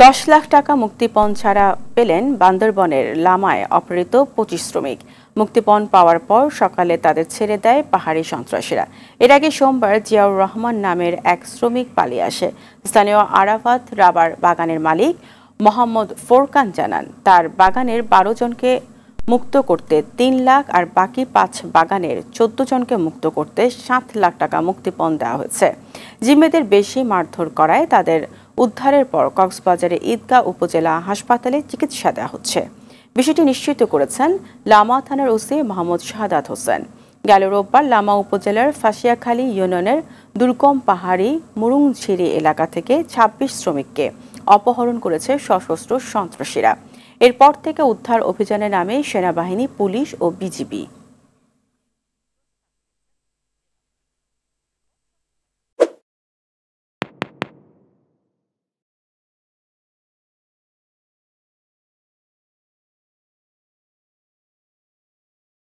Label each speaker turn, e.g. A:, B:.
A: 10 লাখ টাকা মুক্তিপণ ছাড়া পেলেন বান্দরবনের লামায় অপহৃত 25 শ্রমিক। মুক্তিপণ পাওয়ার পর সকালে তাদের ছেড়ে দেয় পাহাড়ি সন্ত্রাসীরা। এর আগে সোমবার জিয়াউর রহমান নামের এক শ্রমিক পালিয়ে আসে। স্থানীয় আরাফাত রাবার বাগানের মালিক মোহাম্মদ ফোরকান জানান, তার বাগানের 12 জনকে মুক্ত করতে 3 লাখ আর বাকি 5 বাগানের 14 জনকে মুক্ত করতে 7 লাখ টাকা মুক্তিপণ দেওয়া হয়েছে। জিম্মেদের বেশি মারধর করায় তাদের উদ্ধারের পর কক্সবাজারে ঈদগাঁ উপজেলা হাসপাতালে চিকিৎসা দেওয়া হচ্ছে। বিষয়টি নিশ্চিত করেছেন লামা থানার ওসি মোহাম্মদ শাহাদাত হোসেন। গেল রোববার লামা উপজেলার ফাঁসিয়াখালী ইউনিয়নের দুর্গম পাহাড়ি মুরুংঝিরি এলাকা থেকে 26 শ্রমিককে অপহরণ করেছে সশস্ত্র সন্ত্রাসীরা। এরপর থেকে উদ্ধার অভিযানে নামে সেনাবাহিনী, পুলিশ ও বিজিবি।